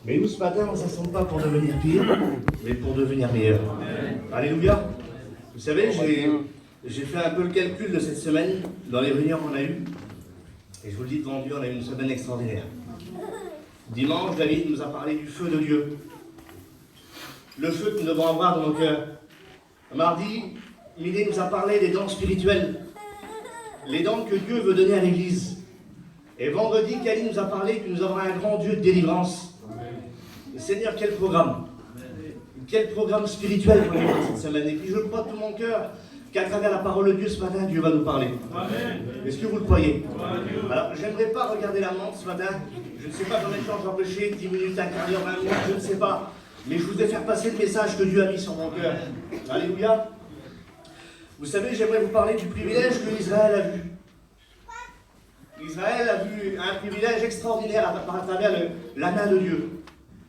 Mais nous, ce matin, on ne s'assemble pas pour devenir pire, mais pour devenir meilleur. Alléluia. Vous savez, j'ai fait un peu le calcul de cette semaine, dans les réunions qu'on a eues. Et je vous le dis devant Dieu, on a eu une semaine extraordinaire. Dimanche, David nous a parlé du feu de Dieu. Le feu que nous devons avoir dans nos cœurs. Mardi, Milé nous a parlé des dons spirituels. Les dons que Dieu veut donner à l'Église. Et vendredi, Kali nous a parlé que nous avons un grand Dieu de délivrance. Seigneur, quel programme! Quel programme spirituel qu'on a eu cette semaine. Et puis je crois de tout mon cœur qu'à travers la parole de Dieu ce matin, Dieu va nous parler. Est-ce que vous le croyez? Alors, j'aimerais pas regarder la montre ce matin. Je ne sais pas combien de temps j'ai empêché, 10 minutes, un quart d'heure, 20 minutes, je ne sais pas. Mais je voudrais faire passer le message que Dieu a mis sur mon cœur. Alléluia. Vous savez, j'aimerais vous parler du privilège que Israël a vu. Israël a vu un privilège extraordinaire à travers la main de Dieu.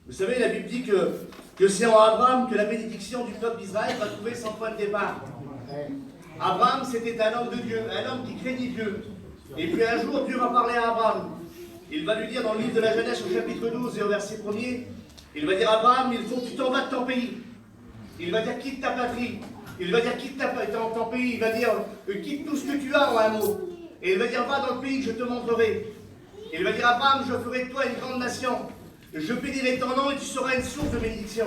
Vous savez, la Bible dit que c'est en Abraham que la bénédiction du peuple d'Israël va trouver son point de départ. Abraham, c'était un homme de Dieu, un homme qui craignait Dieu. Et puis un jour, Dieu va parler à Abraham. Il va lui dire dans le livre de la Genèse au chapitre 12 et au verset 1er, il va dire à Abraham, il faut que tu t'en vas de ton pays. Il va dire quitte ta patrie. Il va dire quitte ton pays. Il va dire quitte tout ce que tu as en un mot. Et il va dire va dans le pays que je te montrerai. Et il va dire Abraham, je ferai de toi une grande nation. Je bénirai ton nom et tu seras une source de bénédiction.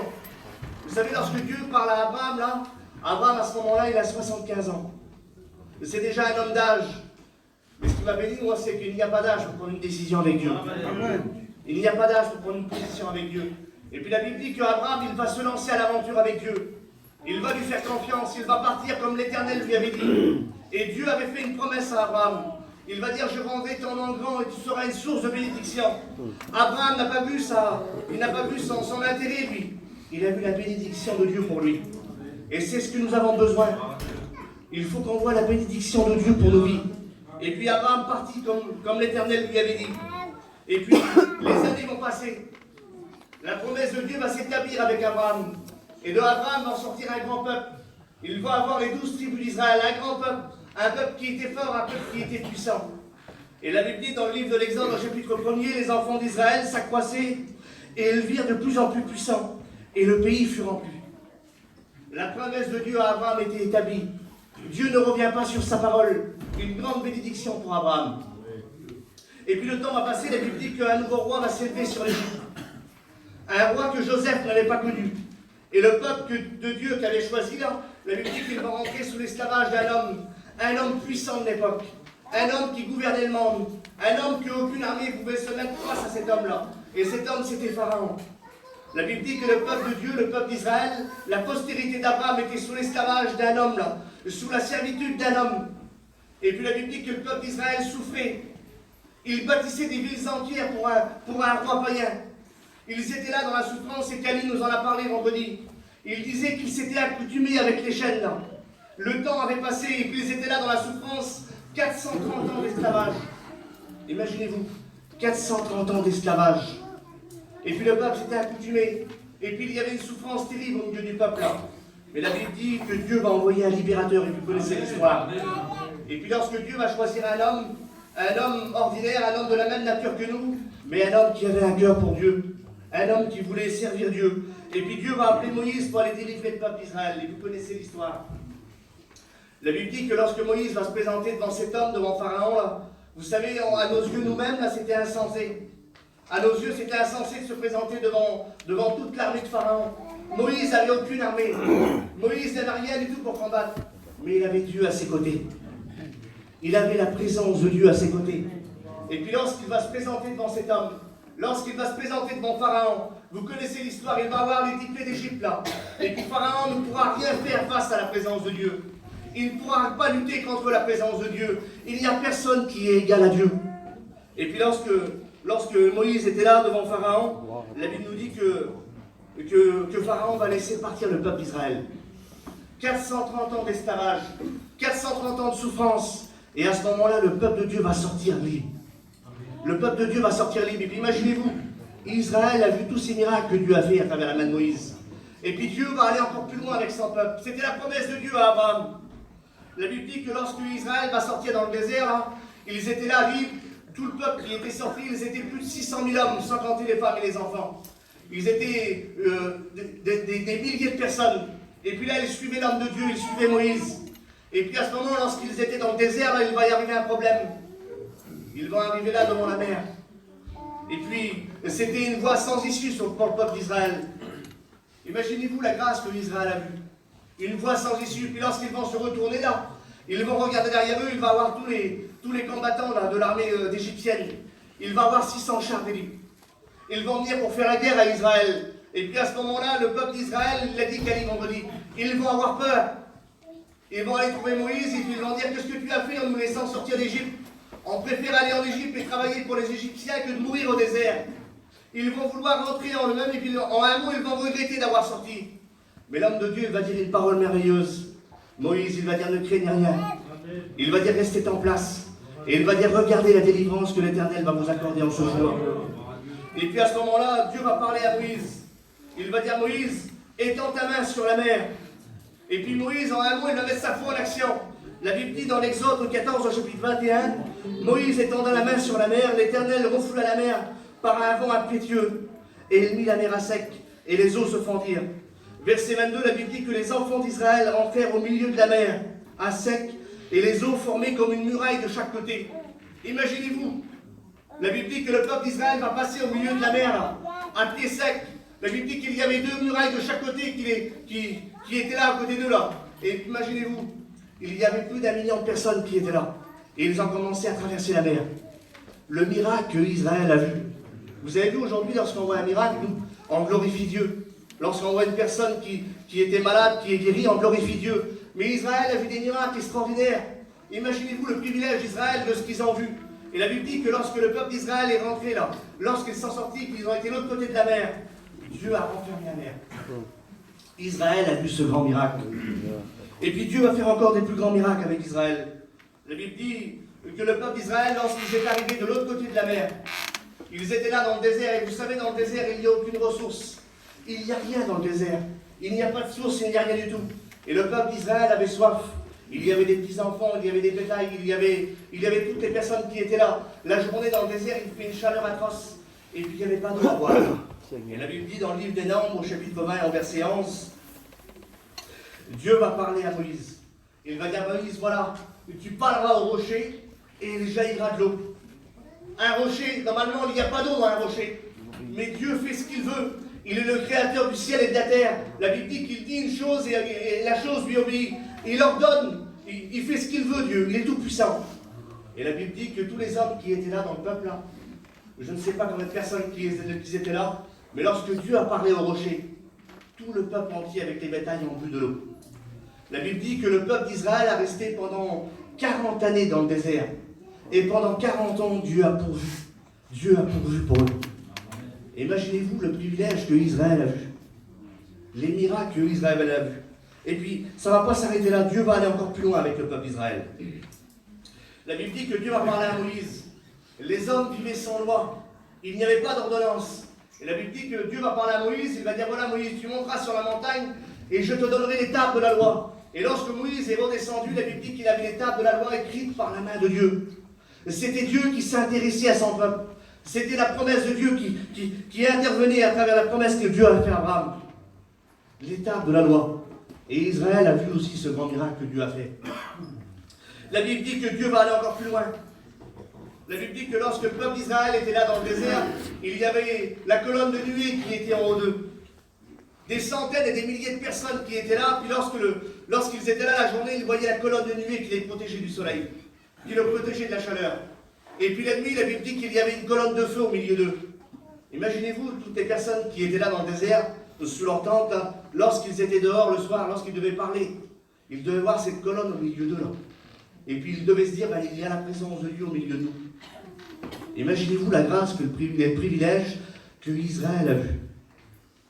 Vous savez, lorsque Dieu parle à Abraham, là, Abraham à ce moment-là, il a 75 ans. C'est déjà un homme d'âge. Mais ce qui m'a béni, moi, c'est qu'il n'y a pas d'âge pour prendre une décision avec Dieu. Amen. Il n'y a pas d'âge pour prendre une position avec Dieu. Et puis la Bible dit qu'Abraham, il va se lancer à l'aventure avec Dieu. Il va lui faire confiance, il va partir comme l'Éternel lui avait dit. Et Dieu avait fait une promesse à Abraham. Il va dire, je rendrai ton nom grand et tu seras une source de bénédiction. Abraham n'a pas vu ça, il n'a pas vu son intérêt, lui. Il a vu la bénédiction de Dieu pour lui. Et c'est ce que nous avons besoin. Il faut qu'on voit la bénédiction de Dieu pour nos vies. Et puis Abraham partit comme l'Éternel lui avait dit. Et puis les années vont passer. La promesse de Dieu va s'établir avec Abraham. Et de Abraham va en sortir un grand peuple. Il va avoir les 12 tribus d'Israël, un grand peuple. Un peuple qui était fort, un peuple qui était puissant. Et la Bible dit dans le livre de l'Exode, au chapitre 1er, les enfants d'Israël s'accroissaient et ils virent de plus en plus puissants. Et le pays fut rempli. La promesse de Dieu à Abraham était établie. Dieu ne revient pas sur sa parole. Une grande bénédiction pour Abraham. Et puis le temps va passer, la Bible dit qu'un nouveau roi va s'élever sur l'Égypte. Un roi que Joseph n'avait pas connu. Et le peuple de Dieu qu'avait choisi là, la Bible dit qu'il va rentrer sous l'esclavage un homme puissant de l'époque, un homme qui gouvernait le monde, un homme qu'aucune armée pouvait se mettre face à cet homme-là. Et cet homme, c'était Pharaon. La Bible dit que le peuple de Dieu, le peuple d'Israël, la postérité d'Abraham était sous l'esclavage d'un homme là, sous la servitude d'un homme. Et puis la Bible dit que le peuple d'Israël souffrait. Ils bâtissaient des villes entières pour un roi païen. Ils étaient là dans la souffrance et Kali nous en a parlé vendredi. Il disait qu'ils s'étaient accoutumés avec les chaînes là. Le temps avait passé et puis ils étaient là dans la souffrance. 430 ans d'esclavage. Imaginez-vous, 430 ans d'esclavage. Et puis le peuple s'était accoutumé. Et puis il y avait une souffrance terrible au milieu du peuple là. Mais la Bible dit que Dieu va envoyer un libérateur et vous connaissez l'histoire. Et puis lorsque Dieu va choisir un homme ordinaire, un homme de la même nature que nous, mais un homme qui avait un cœur pour Dieu, un homme qui voulait servir Dieu. Et puis Dieu va appeler Moïse pour aller délivrer le peuple d'Israël. Et vous connaissez l'histoire. La Bible dit que lorsque Moïse va se présenter devant cet homme, devant Pharaon, là, vous savez, à nos yeux nous-mêmes, là, c'était insensé. À nos yeux, c'était insensé de se présenter devant toute l'armée de Pharaon. Moïse n'avait aucune armée. Moïse n'avait rien du tout pour combattre. Mais il avait Dieu à ses côtés. Il avait la présence de Dieu à ses côtés. Et puis lorsqu'il va se présenter devant cet homme, lorsqu'il va se présenter devant Pharaon, vous connaissez l'histoire, il va avoir l'étiquette d'Égypte là. Et puis Pharaon ne pourra rien faire face à la présence de Dieu. Il ne pourra pas lutter contre la présence de Dieu. Il n'y a personne qui est égal à Dieu. Et puis lorsque Moïse était là devant Pharaon, la Bible nous dit que Pharaon va laisser partir le peuple d'Israël. 430 ans d'esclavage, 430 ans de souffrance. Et à ce moment-là, le peuple de Dieu va sortir libre. Le peuple de Dieu va sortir libre. Et puis imaginez-vous, Israël a vu tous ces miracles que Dieu a fait à travers la main de Moïse. Et puis Dieu va aller encore plus loin avec son peuple. C'était la promesse de Dieu à Abraham. La Bible dit que lorsque Israël va sortir dans le désert, là, ils étaient là libres. Tout le peuple qui était sorti, ils étaient plus de 600 000 hommes, sans compter les femmes et les enfants. ils étaient des milliers de personnes. Et puis là, ils suivaient l'homme de Dieu, ils suivaient Moïse. Et puis à ce moment, lorsqu'ils étaient dans le désert, là, il va y arriver un problème. Ils vont arriver là devant la mer. Et puis, c'était une voie sans issue pour le peuple d'Israël. Imaginez-vous la grâce que Israël a vue. Une voie sans issue. Puis lorsqu'ils vont se retourner là, ils vont regarder derrière eux, il va avoir tous les combattants là, de l'armée égyptienne. Il va avoir 600 chars d'élite. Ils vont venir pour faire la guerre à Israël. Et puis à ce moment-là, le peuple d'Israël, il l'a dit Kali vendredi, ils vont avoir peur. Ils vont aller trouver Moïse et puis ils vont dire, qu'est-ce que tu as fait en nous laissant sortir d'Égypte? On préfère aller en Égypte et travailler pour les Égyptiens que de mourir au désert. Ils vont vouloir rentrer en eux-mêmes et puis en un mot, ils vont regretter d'avoir sorti. Mais l'homme de Dieu, il va dire une parole merveilleuse. Moïse, il va dire, ne craignez rien. Il va dire, restez en place. Et il va dire, regardez la délivrance que l'Éternel va vous accorder en ce jour. Et puis à ce moment-là, Dieu va parler à Moïse. Il va dire, Moïse, étends ta main sur la mer. Et puis Moïse, en un mot, il va mettre sa foi en action. La Bible dit dans l'Exode 14, au chapitre 21, Moïse étendant la main sur la mer, l'Éternel refoula la mer par un vent impétueux, et il mit la mer à sec, et les eaux se fendirent. Verset 22, la Bible dit que les enfants d'Israël rentrèrent au milieu de la mer, à sec, et les eaux formaient comme une muraille de chaque côté. Imaginez-vous, la Bible dit que le peuple d'Israël va passer au milieu de la mer, là, à pied sec. La Bible dit qu'il y avait 2 murailles de chaque côté qui étaient là, à côté d'eux là. Et imaginez-vous, il y avait plus d'1 million de personnes qui étaient là. Et ils ont commencé à traverser la mer. Le miracle qu'Israël a vu. Vous avez vu aujourd'hui, lorsqu'on voit un miracle, nous, on glorifie Dieu. Lorsqu'on voit une personne qui était malade, qui est guérie, on glorifie Dieu. Mais Israël a vu des miracles extraordinaires. Imaginez-vous le privilège d'Israël de ce qu'ils ont vu. Et la Bible dit que lorsque le peuple d'Israël est rentré là, lorsqu'ils sont sortis, qu'ils ont été de l'autre côté de la mer, Dieu a renfermé la mer. Israël a vu ce grand miracle. Et puis Dieu va faire encore des plus grands miracles avec Israël. La Bible dit que le peuple d'Israël, lorsqu'ils étaient arrivés de l'autre côté de la mer, ils étaient là dans le désert, et vous savez, dans le désert, il n'y a aucune ressource. Il n'y a rien dans le désert. Il n'y a pas de source, il n'y a rien du tout. Et le peuple d'Israël avait soif. Il y avait des petits-enfants, il y avait des bétails, il y avait toutes les personnes qui étaient là. La journée dans le désert, il fait une chaleur atroce. Et puis il n'y avait pas d'eau à boire. Et la Bible dit dans le livre des Nombres, au chapitre 20, en verset 11, Dieu va parler à Moïse. Il va dire à Moïse, voilà, tu parleras au rocher et il jaillira de l'eau. Un rocher, normalement il n'y a pas d'eau dans un rocher. Mais Dieu fait ce qu'il veut. Il est le créateur du ciel et de la terre. La Bible dit qu'il dit une chose et la chose lui obéit. Il ordonne, il fait ce qu'il veut, Dieu. Il est tout puissant. Et la Bible dit que tous les hommes qui étaient là dans le peuple, là, je ne sais pas combien de personnes qui étaient là, mais lorsque Dieu a parlé au rocher, tout le peuple entier avec les bétails ont bu de l'eau. La Bible dit que le peuple d'Israël a resté pendant 40 années dans le désert. Et pendant 40 ans, Dieu a pourvu. Dieu a pourvu pour eux. Imaginez-vous le privilège que Israël a vu. Les miracles que Israël a vus. Et puis, ça ne va pas s'arrêter là. Dieu va aller encore plus loin avec le peuple d'Israël. La Bible dit que Dieu va parler à Moïse. Les hommes vivaient sans loi. Il n'y avait pas d'ordonnance. Et la Bible dit que Dieu va parler à Moïse. Il va dire, voilà Moïse, tu monteras sur la montagne et je te donnerai les tables de la loi. Et lorsque Moïse est redescendu, la Bible dit qu'il avait les tables de la loi écrites par la main de Dieu. C'était Dieu qui s'intéressait à son peuple. C'était la promesse de Dieu qui intervenait à travers la promesse que Dieu a fait à Abraham. Les tables de la loi. Et Israël a vu aussi ce grand miracle que Dieu a fait. La Bible dit que Dieu va aller encore plus loin. La Bible dit que lorsque le peuple d'Israël était là dans le désert, il y avait la colonne de nuée qui était en haut d'eux. Des centaines et des milliers de personnes qui étaient là, puis lorsqu'ils étaient là la journée, ils voyaient la colonne de nuée qui les protégeait du soleil, qui les protégeait de la chaleur. Et puis la nuit, la Bible dit qu'il y avait une colonne de feu au milieu d'eux. Imaginez-vous toutes les personnes qui étaient là dans le désert, sous leur tente, là, lorsqu'ils étaient dehors le soir, lorsqu'ils devaient parler. Ils devaient voir cette colonne au milieu d'eux là. Et puis ils devaient se dire, ben, il y a la présence de Dieu au milieu de nous. Imaginez-vous la grâce, les privilèges que Israël a vus.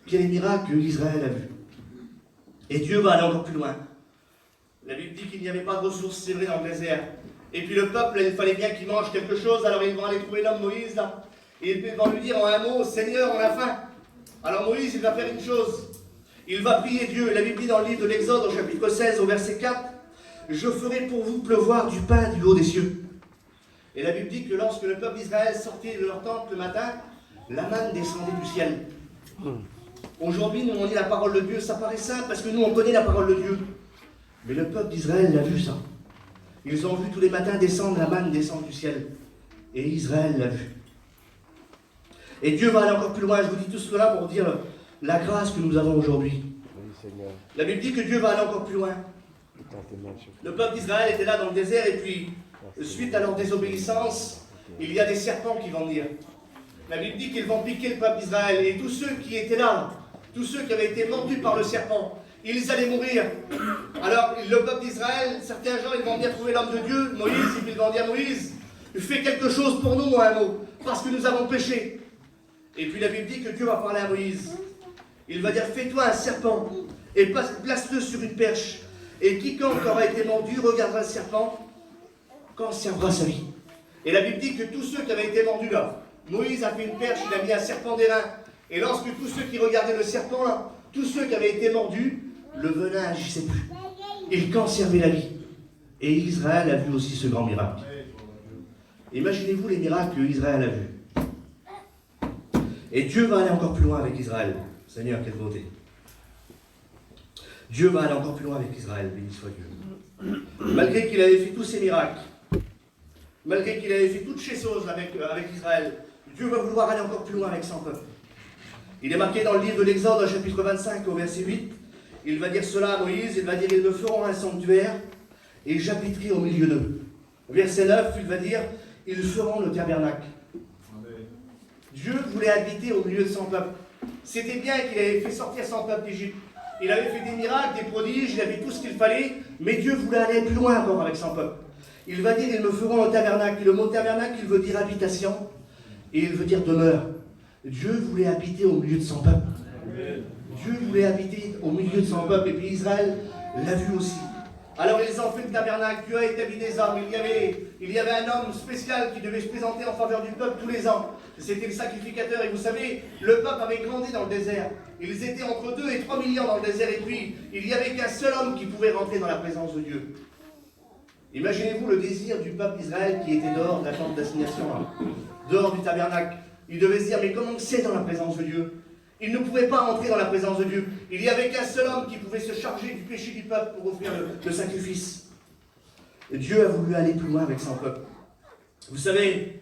Quel miracle que Israël a vu. Et Dieu va aller encore plus loin. La Bible dit qu'il n'y avait pas de ressources, c'est vrai, dans le désert. Et puis le peuple, il fallait bien qu'il mange quelque chose, alors ils vont aller trouver l'homme Moïse là. Et ils vont lui dire en un mot, Seigneur, on a faim. Alors Moïse, il va faire une chose. Il va prier Dieu. La Bible dit dans le livre de l'Exode, au chapitre 16, au verset 4, je ferai pour vous pleuvoir du pain du haut des cieux. Et la Bible dit que lorsque le peuple d'Israël sortait de leur temple le matin, la manne descendait du ciel. Aujourd'hui, nous, on lit la parole de Dieu, ça paraît simple parce que nous, on connaît la parole de Dieu. Mais le peuple d'Israël l'a vu ça. Ils ont vu tous les matins descendre la manne descendre du ciel. Et Israël l'a vu. Et Dieu va aller encore plus loin. Je vous dis tout cela pour dire la grâce que nous avons aujourd'hui. La Bible dit que Dieu va aller encore plus loin. Le peuple d'Israël était là dans le désert et puis, suite à leur désobéissance, il y a des serpents qui vont venir. La Bible dit qu'ils vont piquer le peuple d'Israël et tous ceux qui étaient là, tous ceux qui avaient été mordus par le serpent, ils allaient mourir. Alors, le peuple d'Israël, certains gens, ils vont venir trouver l'homme de Dieu, Moïse, et puis ils vont dire, Moïse, fais quelque chose pour nous, un mot, parce que nous avons péché. Et puis la Bible dit que Dieu va parler à Moïse. Il va dire, fais-toi un serpent, et place-le sur une perche. Et quiconque aura été mordu regardera le serpent, conservera sa vie. Et la Bible dit que tous ceux qui avaient été mordus là, Moïse a fait une perche, il a mis un serpent d'airain. Et lorsque tous ceux qui regardaient le serpent là, tous ceux qui avaient été mordus, le venin n'agissait plus. Il conservait la vie. Et Israël a vu aussi ce grand miracle. Imaginez-vous les miracles que Israël a vus. Et Dieu va aller encore plus loin avec Israël. Seigneur, quelle beauté. Dieu va aller encore plus loin avec Israël, béni soit Dieu. Malgré qu'il avait fait tous ces miracles, malgré qu'il avait fait toutes ces choses avec Israël, Dieu va vouloir aller encore plus loin avec son peuple. Il est marqué dans le livre de l'Exode, au chapitre 25, au verset 8, il va dire cela à Moïse, il va dire, ils me feront un sanctuaire, et j'habiterai au milieu d'eux. Verset 9, il va dire, ils feront le tabernacle. Dieu voulait habiter au milieu de son peuple. C'était bien qu'il avait fait sortir son peuple d'Égypte. Il avait fait des miracles, des prodiges, il avait tout ce qu'il fallait, mais Dieu voulait aller plus loin encore avec son peuple. Il va dire, ils me feront le tabernacle. Le mot tabernacle, il veut dire habitation, et il veut dire demeure. Dieu voulait habiter au milieu de son peuple. Dieu voulait habiter au milieu de son peuple, et puis Israël l'a vu aussi. Alors ils ont fait le tabernacle, Dieu a établi des hommes, il y avait un homme spécial qui devait se présenter en faveur du peuple tous les ans. C'était le sacrificateur, et vous savez, le peuple avait grandi dans le désert. Ils étaient entre 2 et 3 millions dans le désert, et puis il n'y avait qu'un seul homme qui pouvait rentrer dans la présence de Dieu. Imaginez-vous le désir du peuple d'Israël qui était dehors de la tente d'assignation, dehors du tabernacle. Il devait se dire, mais comment c'est dans la présence de Dieu? Il ne pouvait pas entrer dans la présence de Dieu. Il n'y avait qu'un seul homme qui pouvait se charger du péché du peuple pour offrir le sacrifice. Et Dieu a voulu aller plus loin avec son peuple. Vous savez,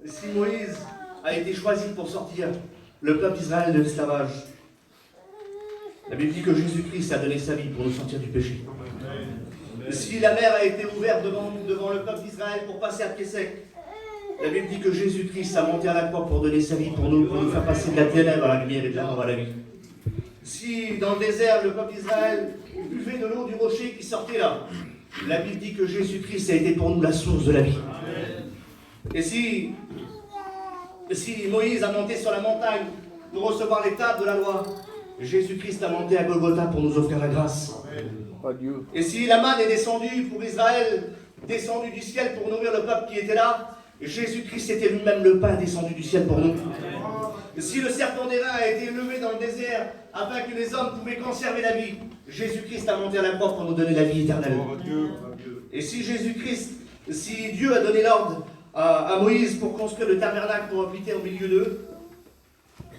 si Moïse a été choisi pour sortir le peuple d'Israël de l'esclavage, la Bible dit que Jésus-Christ a donné sa vie pour nous sortir du péché. Si la mer a été ouverte devant le peuple d'Israël pour passer à pied sec, la Bible dit que Jésus-Christ a monté à la croix pour donner sa vie pour nous faire passer de la ténèbre à la lumière et de la mort à la vie. Si dans le désert, le peuple d'Israël buvait de l'eau du rocher qui sortait là, la Bible dit que Jésus-Christ a été pour nous la source de la vie. Et si Moïse a monté sur la montagne pour recevoir les tables de la loi, Jésus-Christ a monté à Golgotha pour nous offrir la grâce. Et si la manne est descendue pour Israël, descendue du ciel pour nourrir le peuple qui était là, Jésus-Christ était lui-même le pain descendu du ciel pour nous. Si le serpent d'airain a été élevé dans le désert afin que les hommes pouvaient conserver la vie, Jésus-Christ a monté à la croix pour nous donner la vie éternelle. Et si Dieu a donné l'ordre à Moïse pour construire le tabernacle pour habiter au milieu d'eux,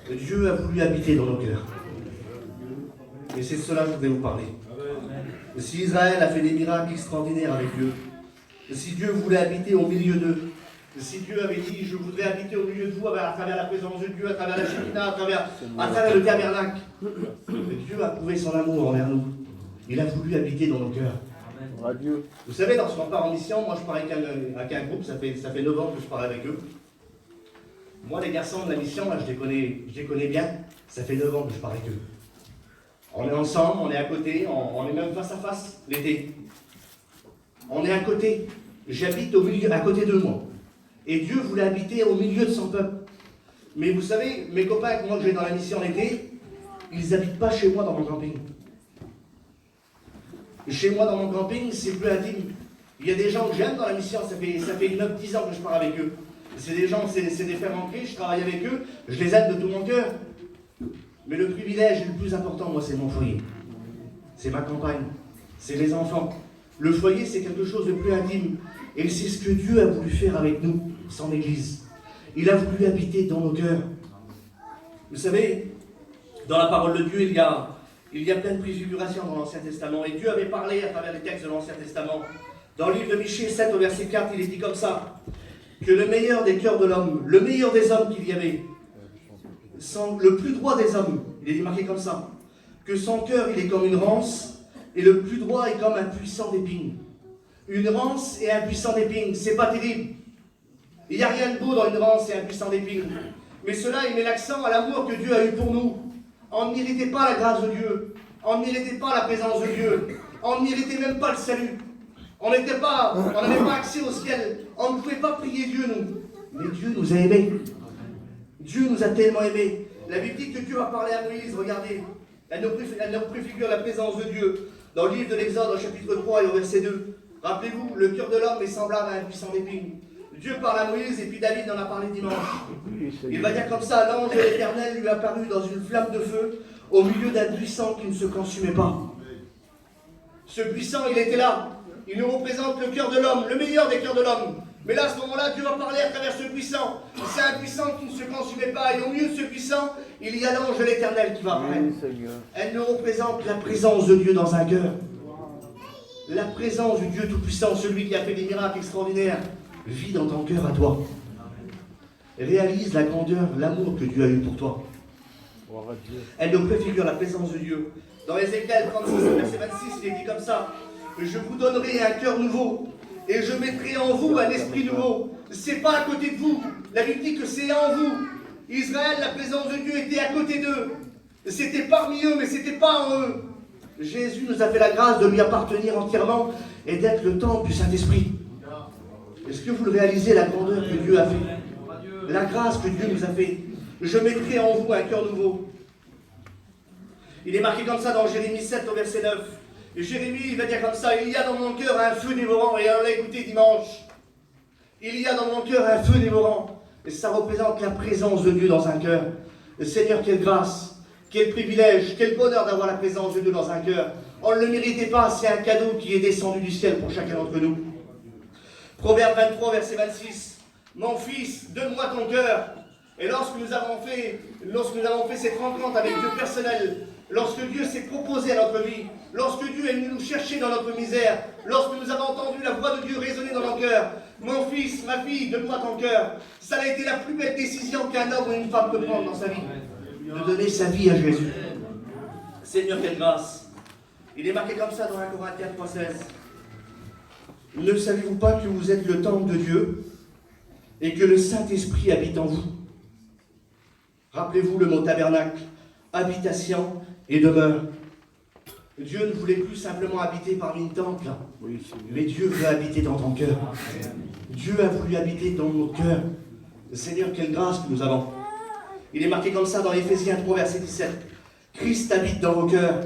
Dieu a voulu habiter dans nos cœurs. Et c'est de cela que je voulais vous parler. Si Israël a fait des miracles extraordinaires avec Dieu, si Dieu voulait habiter au milieu d'eux, si Dieu avait dit, je voudrais habiter au milieu de vous à travers la présence de Dieu, à travers la Shekinah, à travers le tabernacle, Dieu a prouvé son amour envers nous. Il a voulu habiter dans nos cœurs. Vous savez, lorsqu'on part en mission, moi je pars avec un groupe, ça fait 9 ans que je pars avec eux. Moi les garçons de la mission, là, je les connais bien, ça fait 9 ans que je pars avec eux. On est ensemble, on est à côté, on est même face à face l'été. On est à côté. J'habite à côté d'eux, moi. Et Dieu voulait habiter au milieu de son peuple. Mais vous savez, mes copains que moi que j'ai dans la mission l'été, ils n'habitent pas chez moi dans mon camping. Chez moi dans mon camping, c'est plus intime. Il y a des gens que j'aime dans la mission, ça fait 9-10 ans que je pars avec eux. C'est des gens, c'est des frères en Christ, je travaille avec eux, je les aide de tout mon cœur. Mais le privilège le plus important, moi, c'est mon foyer. C'est ma compagne, c'est les enfants. Le foyer, c'est quelque chose de plus intime. Et c'est ce que Dieu a voulu faire avec nous, son Église. Il a voulu habiter dans nos cœurs. Vous savez, dans la parole de Dieu, il y a plein de préfigurations dans l'Ancien Testament. Et Dieu avait parlé à travers les textes de l'Ancien Testament. Dans le livre de Michée 7 au verset 4, il est dit comme ça, que le meilleur des cœurs de l'homme, le meilleur des hommes qu'il y avait, le plus droit des hommes, il est marqué comme ça, que son cœur il est comme une rance, et le plus droit est comme un puissant d'épine. Une rance et un puissant d'épine, c'est pas terrible. Il n'y a rien de beau dans une rance et un puissant d'épine. Mais cela, il met l'accent à l'amour que Dieu a eu pour nous. On ne méritait pas la grâce de Dieu. On ne méritait pas la présence de Dieu. On ne méritait même pas le salut. On n'avait pas accès au ciel. On ne pouvait pas prier Dieu, nous. Mais Dieu nous a aimés. Dieu nous a tellement aimés. La Bible dit que Dieu a parlé à Moïse, regardez. Elle nous préfigure la présence de Dieu. Dans le livre de l'Exode, au chapitre 3 et au verset 2. Rappelez-vous, le cœur de l'homme est semblable à un puissant d'épine. Dieu parle à Moïse et puis David en a parlé dimanche. Il va dire comme ça, l'ange de l'Éternel lui apparut dans une flamme de feu au milieu d'un buisson qui ne se consumait pas. Ce buisson, il était là. Il nous représente le cœur de l'homme, le meilleur des cœurs de l'homme. Mais là, à ce moment-là, Dieu va parler à travers ce buisson. C'est un buisson qui ne se consumait pas. Et au milieu de ce buisson, il y a l'ange de l'Éternel qui va apparaître. Elle nous représente la présence de Dieu dans un cœur. La présence du Dieu Tout-Puissant, celui qui a fait des miracles extraordinaires, vit dans ton cœur à toi. Réalise la grandeur, l'amour que Dieu a eu pour toi. Elle nous préfigure la présence de Dieu. Dans Ézéchiel 36, verset 26, il est dit comme ça, je vous donnerai un cœur nouveau et je mettrai en vous un esprit nouveau. C'est pas à côté de vous. La Bible dit que c'est en vous. Israël, la présence de Dieu était à côté d'eux. C'était parmi eux, mais c'était pas en eux. Jésus nous a fait la grâce de lui appartenir entièrement et d'être le temple du Saint-Esprit. Est-ce que vous le réalisez, la grandeur que Dieu a fait? La grâce que Dieu nous a fait. Je mettrai en vous un cœur nouveau. Il est marqué comme ça dans Jérémie 7 au verset 9. Et Jérémie, il va dire comme ça, il y a dans mon cœur un feu dévorant, et on l'a écouté dimanche. Il y a dans mon cœur un feu dévorant. Et ça représente la présence de Dieu dans un cœur. Le Seigneur, quelle grâce, quel privilège, quel bonheur d'avoir la présence de Dieu dans un cœur. On ne le méritait pas, c'est un cadeau qui est descendu du ciel pour chacun d'entre nous. Proverbe 23, verset 26. Mon fils, donne-moi ton cœur. Et lorsque nous avons fait cette rencontre avec Dieu personnel, lorsque Dieu s'est proposé à notre vie, lorsque Dieu est venu nous chercher dans notre misère, lorsque nous avons entendu la voix de Dieu résonner dans nos cœurs, mon fils, ma fille, donne-moi ton cœur. Ça a été la plus belle décision qu'un homme ou une femme peut prendre dans sa vie, de donner sa vie à Jésus. Seigneur, quelle grâce. Il est marqué comme ça dans 1 Corinthiens 3,16. Ne savez-vous pas que vous êtes le temple de Dieu et que le Saint-Esprit habite en vous? Rappelez-vous le mot tabernacle, habitation et demeure. Dieu ne voulait plus simplement habiter parmi une tente, là. Mais Dieu veut habiter dans ton cœur. Dieu a voulu habiter dans notre cœur. Seigneur, quelle grâce que nous avons. Il est marqué comme ça dans Éphésiens 3, verset 17. Christ habite dans vos cœurs.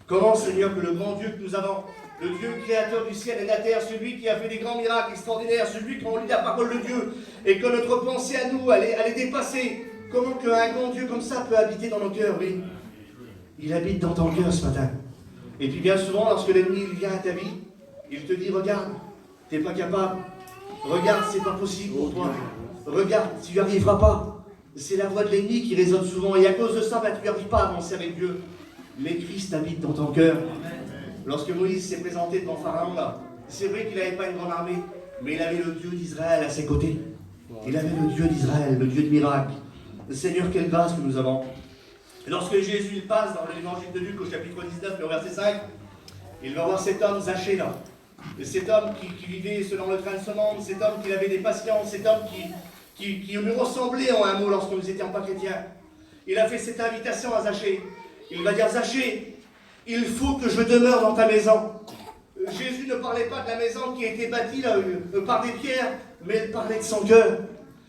Comment, Seigneur, que le grand Dieu que nous avons, le Dieu créateur du ciel et de la terre, celui qui a fait des grands miracles extraordinaires, celui qui a lit la parole de Dieu, et que notre pensée à nous, elle est dépassée. Comment qu'un grand Dieu comme ça peut habiter dans nos cœurs, oui? Il habite dans ton cœur ce matin. Et puis bien souvent, lorsque l'ennemi vient à ta vie, il te dit, regarde, tu n'es pas capable. Regarde, c'est pas possible pour toi. Regarde, tu n'y arriveras pas. C'est la voix de l'ennemi qui résonne souvent. Et à cause de ça, tu n'y arrives pas à avancer avec Dieu. Mais Christ habite dans ton cœur. Lorsque Moïse s'est présenté devant Pharaon, là, c'est vrai qu'il n'avait pas une grande armée, mais il avait le Dieu d'Israël à ses côtés. Il avait le Dieu d'Israël, le Dieu de miracles. Seigneur, quelle grâce que nous avons. Et lorsque Jésus il passe dans l'évangile de Luc au chapitre 19, le verset 5, il va voir cet homme Zachée là. Et cet homme qui vivait selon le train de ce monde, cet homme qui avait des passions, cet homme qui nous ressemblait en un mot lorsque nous n'étions pas chrétiens. Il a fait cette invitation à Zachée. Il va dire, Zachée, il faut que je demeure dans ta maison. Jésus ne parlait pas de la maison qui a été bâtie là, par des pierres, mais il parlait de son cœur.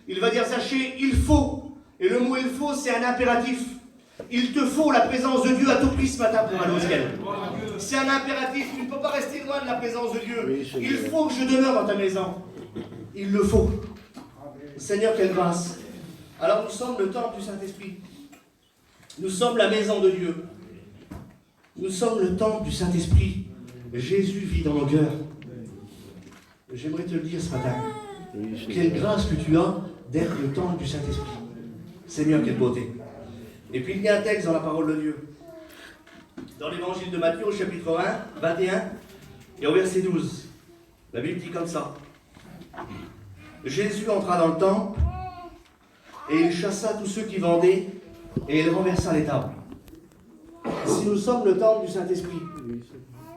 Il va dire, Zachée, il faut. Et le mot il faut, c'est un impératif. Il te faut la présence de Dieu à tout prix ce matin pour aller au ciel. C'est un impératif, tu ne peux pas rester loin de la présence de Dieu. Il faut que je demeure dans ta maison. Il le faut. Seigneur, quelle grâce. Alors nous sommes le temple du Saint-Esprit. Nous sommes la maison de Dieu. Nous sommes le temple du Saint-Esprit. Jésus vit dans nos cœurs. J'aimerais te le dire ce matin. Quelle grâce que tu as d'être le temple du Saint-Esprit. Seigneur, quelle beauté. Et puis il y a un texte dans la parole de Dieu. Dans l'évangile de Matthieu, au chapitre 1, 21, et au verset 12. La Bible dit comme ça. Jésus entra dans le temple, et il chassa tous ceux qui vendaient, et il renversa les tables. Si nous sommes le temple du Saint-Esprit,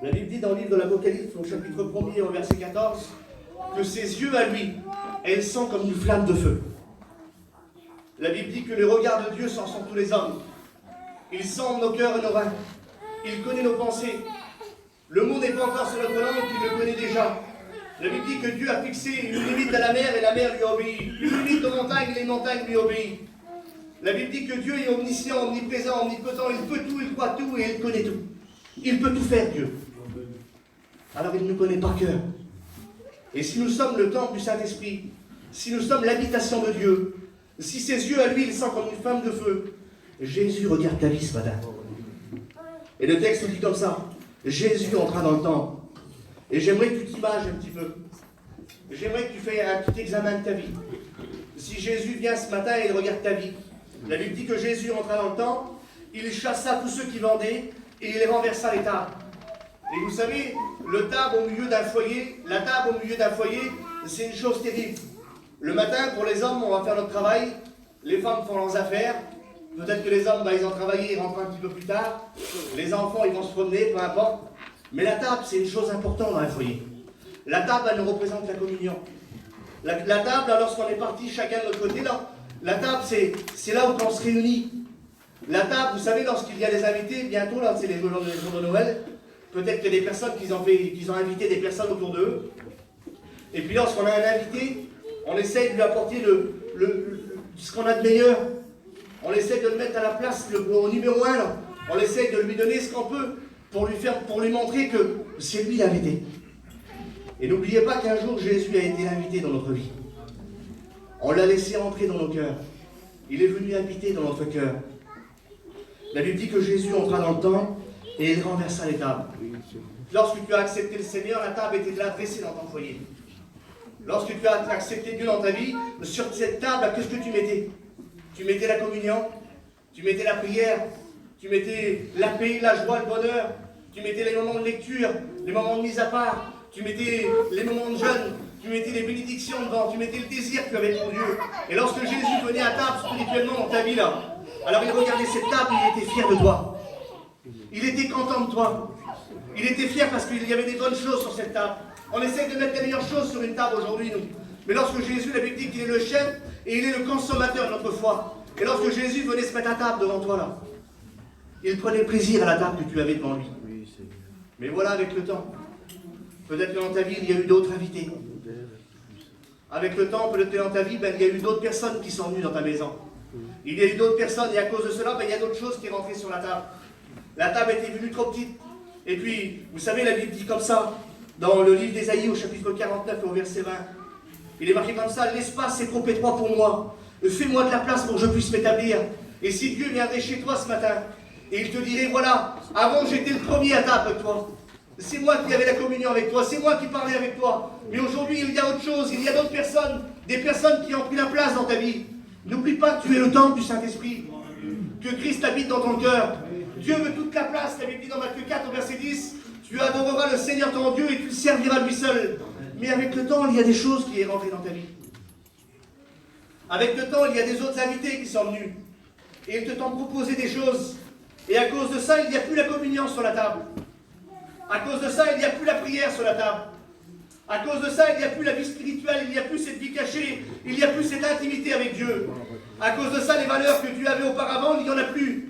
la Bible dit dans le livre de l'Apocalypse, au chapitre 1er, au verset 14, que ses yeux à lui, elles sont comme une flamme de feu. La Bible dit que le regard de Dieu s'en sont tous les hommes. Il sonde nos cœurs et nos reins. Il connaît nos pensées. Le mot n'est pas encore sur notre langue, il le connaît déjà. La Bible dit que Dieu a fixé une limite à la mer et la mer lui obéit. Une limite aux montagnes et les montagnes lui obéissent. La Bible dit que Dieu est omniscient, omniprésent, omnipotent. Il peut tout, il croit tout et il connaît tout. Il peut tout faire, Dieu. Alors il nous connaît par cœur. Et si nous sommes le temple du Saint-Esprit, si nous sommes l'habitation de Dieu, si ses yeux à lui, ils sont comme une flamme de feu, Jésus regarde ta vie ce matin. Et le texte dit comme ça. Jésus entra dans le temple. Et j'aimerais que tu t'images un petit peu. J'aimerais que tu fasses un petit examen de ta vie. Si Jésus vient ce matin et il regarde ta vie, la Bible dit que Jésus entra dans le temple, il chassa tous ceux qui vendaient et il renversa les tables. Et vous savez, la table au milieu d'un foyer, c'est une chose terrible. Le matin, pour les hommes, on va faire notre travail, les femmes font leurs affaires, peut-être que les hommes, ils ont travaillé, ils rentrent un petit peu plus tard, les enfants, ils vont se promener, peu importe. Mais la table, c'est une chose importante dans un foyer. La table, elle nous représente la communion. La table, lorsqu'on est parti chacun de notre côté, là, la table, c'est là où on se réunit. La table, vous savez, lorsqu'il y a des invités, bientôt, là, c'est les jours de Noël, peut-être qu'il y a des personnes qui ont invité des personnes autour d'eux. Et puis lorsqu'on a un invité, on essaye de lui apporter ce qu'on a de meilleur. On essaie de le mettre à la place, au numéro 1, là. On essaie de lui donner ce qu'on peut pour lui montrer que c'est lui l'invité. Et n'oubliez pas qu'un jour, Jésus a été l'invité dans notre vie. On l'a laissé entrer dans nos cœurs. Il est venu habiter dans notre cœur. La Bible dit que Jésus entra dans le temple et il renversa les tables. Lorsque tu as accepté le Seigneur, la table était là dressée dans ton foyer. Lorsque tu as accepté Dieu dans ta vie, sur cette table, qu'est-ce que tu mettais? Tu mettais la communion, tu mettais la prière, tu mettais la paix, la joie, le bonheur, tu mettais les moments de lecture, les moments de mise à part, tu mettais les moments de jeûne, tu mettais les bénédictions devant, tu mettais le désir que tu avais pour Dieu. Et lorsque Jésus venait à table spirituellement dans ta vie là, alors il regardait cette table, il était fier de toi. Il était content de toi. Il était fier parce qu'il y avait des bonnes choses sur cette table. On essaie de mettre les meilleures choses sur une table aujourd'hui, nous. Mais lorsque Jésus, la Bible dit qu'il est le chef et il est le consommateur de notre foi. Et lorsque Jésus venait se mettre à table devant toi là, il prenait plaisir à la table que tu avais devant lui. Mais voilà, avec le temps, peut-être que dans ta vie, il y a eu d'autres invités. Avec le temps, peut-être que dans ta vie, il y a eu d'autres personnes qui sont venues dans ta maison. Il y a eu d'autres personnes et à cause de cela, il y a d'autres choses qui sont rentrées sur la table. La table était venue trop petite. Et puis, vous savez, la Bible dit comme ça, dans le livre d'Ésaïe, au chapitre 49, au verset 20. Il est marqué comme ça, l'espace est trop étroit pour moi. Fais-moi de la place pour que je puisse m'établir. Et si Dieu viendrait chez toi ce matin, et il te dirait, voilà, avant j'étais le premier à table avec toi. C'est moi qui avais la communion avec toi, c'est moi qui parlais avec toi. Mais aujourd'hui, il y a autre chose, il y a d'autres personnes, des personnes qui ont pris la place dans ta vie. N'oublie pas que tu es le temple du Saint-Esprit, que Christ habite dans ton cœur. Dieu veut toute la place, la Bible dit dans Matthieu 4 au verset 10, tu adoreras le Seigneur ton Dieu et tu le serviras lui seul. Mais avec le temps, il y a des choses qui sont rentrées dans ta vie. Avec le temps, il y a des autres invités qui sont venus. Et ils te t'ont proposé des choses. Et à cause de ça, il n'y a plus la communion sur la table. À cause de ça, il n'y a plus la prière sur la table. À cause de ça, il n'y a plus la vie spirituelle, il n'y a plus cette vie cachée, il n'y a plus cette intimité avec Dieu. À cause de ça, les valeurs que tu avais auparavant, il n'y en a plus.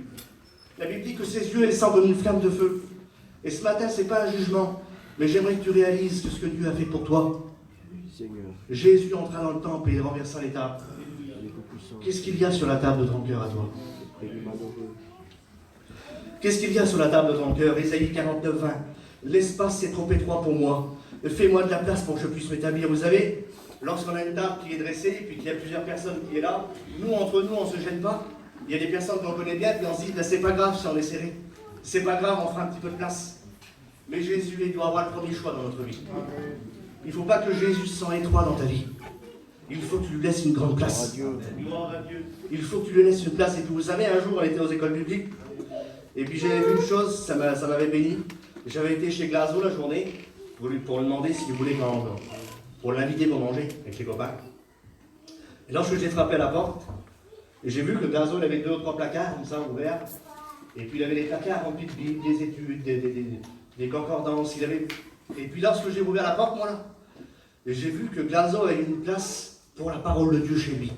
La Bible dit que ses yeux, elles sont comme une flamme de feu. Et ce matin, ce n'est pas un jugement, mais j'aimerais que tu réalises que ce que Dieu a fait pour toi. Jésus entra dans le temple et il renversa les tables. Qu'est-ce qu'il y a sur la table de ton cœur à toi? Qu'est-ce qu'il y a sur la table de ton cœur? Ésaïe 49, 20. L'espace est trop étroit pour moi. Fais-moi de la place pour que je puisse m'établir. Vous savez, lorsqu'on a une table qui est dressée, et puis qu'il y a plusieurs personnes qui sont là, nous, entre nous, on ne se gêne pas. Il y a des personnes qu'on connaît bien, puis on se dit, c'est pas grave si on est serré. C'est pas grave, on fera un petit peu de place. Mais Jésus, il doit avoir le premier choix dans notre vie. Il ne faut pas que Jésus se sente étroit dans ta vie. il faut que tu lui laisses une grande place. Gloire à Dieu. Il faut que tu lui laisses une place. Et puis vous savez, un jour, on était aux écoles publiques, et puis j'avais vu une chose, ça m'avait béni. J'avais été chez Glazo la journée, pour lui demander s'il voulait pour l'inviter pour manger avec les copains. Et lorsque j'ai frappé à la porte, j'ai vu que Glazo avait 2 ou 3 placards comme ça ouverts, et puis il avait des placards remplis de Bibles, des études, des concordances. Et puis lorsque j'ai ouvert la porte, moi là, j'ai vu que Glazo avait une place pour la parole de Dieu chez lui.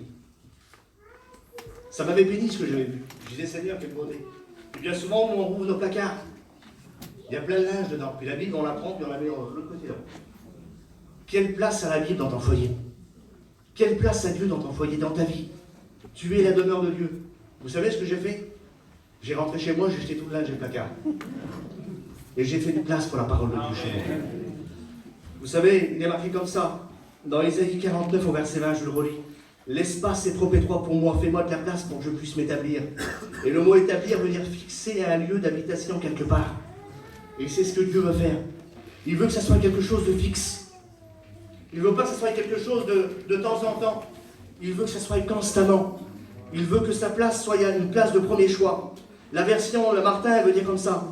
Ça m'avait béni ce que j'avais vu. Je disais, Seigneur, quelle beauté. Et bien souvent, nous, on rouvre nos placards. Il y a plein de linge dedans. Puis la Bible, on la prend, puis on la met de l'autre côté là. Quelle place a la Bible dans ton foyer? Quelle place a Dieu dans ton foyer, dans ta vie? Tu es la demeure de Dieu. Vous savez ce que j'ai fait? J'ai rentré chez moi, j'ai jeté tout le linge et le placard. Et j'ai fait une place pour la parole de Dieu chez moi. Vous savez, il est marqué comme ça. Dans Ésaïe 49, au verset 20, je le relis. L'espace est trop étroit pour moi, fais-moi de la place pour que je puisse m'établir. Et le mot établir veut dire fixer un lieu d'habitation quelque part. Et c'est ce que Dieu veut faire. Il veut que ça soit quelque chose de fixe. Il ne veut pas que ça soit quelque chose de temps en temps. Il veut que ça soit constamment. Il veut que sa place soit une place de premier choix. La version, le Martin, elle veut dire comme ça.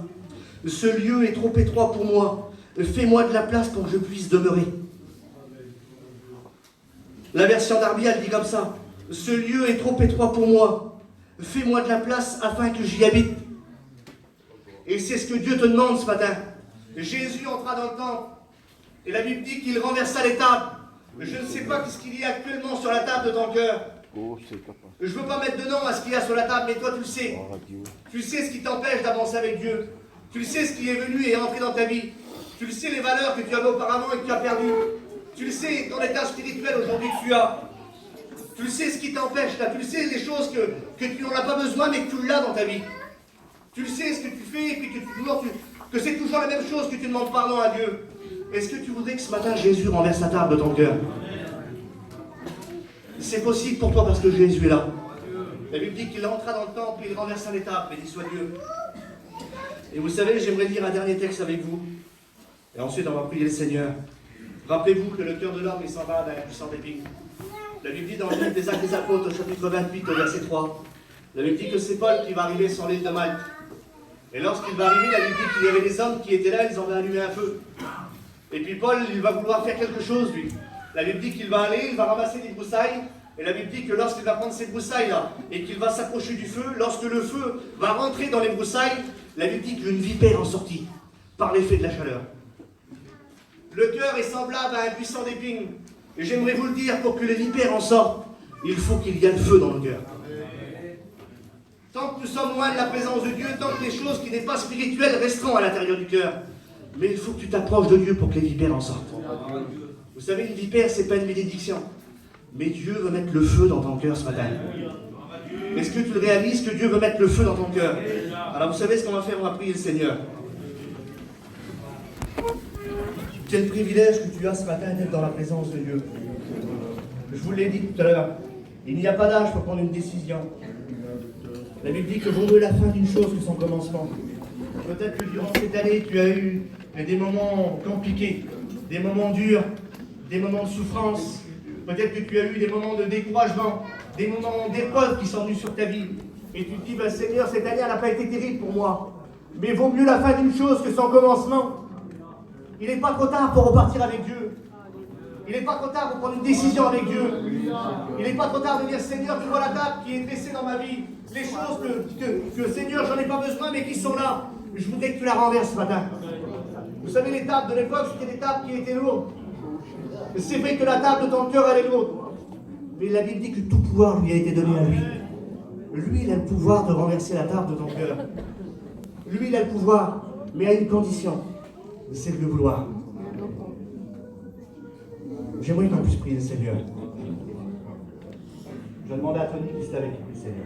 Ce lieu est trop étroit pour moi. Fais-moi de la place pour que je puisse demeurer. La version d'Arby, elle dit comme ça. Ce lieu est trop étroit pour moi. Fais-moi de la place afin que j'y habite. Et c'est ce que Dieu te demande ce matin. Jésus entra dans le temple. Et la Bible dit qu'il renversa les tables. Je ne sais pas ce qu'il y a actuellement sur la table de ton cœur. Je ne veux pas mettre de nom à ce qu'il y a sur la table, mais toi tu le sais. Tu sais ce qui t'empêche d'avancer avec Dieu. Tu le sais ce qui est venu et est entré dans ta vie. Tu le sais les valeurs que tu avais auparavant et que tu as perdues. Tu le sais ton état spirituel aujourd'hui que tu as. Tu le sais ce qui t'empêche là. Tu le sais les choses que tu n'en as pas besoin mais que tu l'as dans ta vie. Tu le sais ce que tu fais et puis que c'est toujours la même chose que tu demandes pardon à Dieu. Est-ce que tu voudrais que ce matin Jésus renverse la table de ton cœur? C'est possible pour toi parce que Jésus est là. La Bible dit qu'il entra dans le temple et il renversa les tables, béni soit Dieu. Et vous savez, j'aimerais lire un dernier texte avec vous. Et ensuite on va prier le Seigneur. Rappelez-vous que le cœur de l'homme est semblable à un puissant épine. La Bible dit dans le livre des Actes des Apôtres, au chapitre 28, au verset 3, la Bible dit que c'est Paul qui va arriver sur l'île de Malte. Et lorsqu'il va arriver, la Bible dit qu'il y avait des hommes qui étaient là, ils ont allumé un feu. Et puis Paul, il va vouloir faire quelque chose, lui. La Bible dit qu'il va aller, il va ramasser des broussailles. Et la Bible dit que lorsqu'il va prendre ces broussailles-là, et qu'il va s'approcher du feu, lorsque le feu va rentrer dans les broussailles, la Bible dit qu'une vipère en sortit, par l'effet de la chaleur. Le cœur est semblable à un buisson d'épines. Et j'aimerais vous le dire, pour que les vipères en sortent, il faut qu'il y ait le feu dans le cœur. Tant que nous sommes loin de la présence de Dieu, tant que les choses qui n'est pas spirituelles resteront à l'intérieur du cœur. Mais il faut que tu t'approches de Dieu pour que les vipères en sortent. Vous savez, une vipère, c'est pas une bénédiction. Mais Dieu veut mettre le feu dans ton cœur ce matin. Est-ce que tu le réalises que Dieu veut mettre le feu dans ton cœur? Alors vous savez ce qu'on va faire? On va prier le Seigneur. Quel privilège que tu as ce matin d'être dans la présence de Dieu. Je vous l'ai dit tout à l'heure. Il n'y a pas d'âge pour prendre une décision. La Bible dit que vaut mieux la fin d'une chose que son commencement. Peut-être que durant cette année, tu as eu des moments compliqués, des moments durs, des moments de souffrance. Peut-être que tu as eu des moments de découragement, des moments d'épreuve qui sont venus sur ta vie. Et tu te dis, Seigneur, cette année, elle n'a pas été terrible pour moi. Mais vaut mieux la fin d'une chose que son commencement. Il n'est pas trop tard pour repartir avec Dieu. Il n'est pas trop tard pour prendre une décision avec Dieu. Il n'est pas trop tard de dire, Seigneur, tu vois la table qui est dressée dans ma vie. Les choses que Seigneur, j'en ai pas besoin, mais qui sont là. Je voudrais que tu la renverses ce matin. Vous savez, les tables de l'époque, c'était des tables qui étaient lourdes. C'est vrai que la table de ton cœur, elle est lourde. Mais la Bible dit que tout pouvoir lui a été donné à lui. Lui, il a le pouvoir de renverser la table de ton cœur. Lui, il a le pouvoir, mais à une condition. C'est de le vouloir. J'aimerais qu'on puisse prier le Seigneur. Je vais demander à Tony qui est avec lui, Seigneur.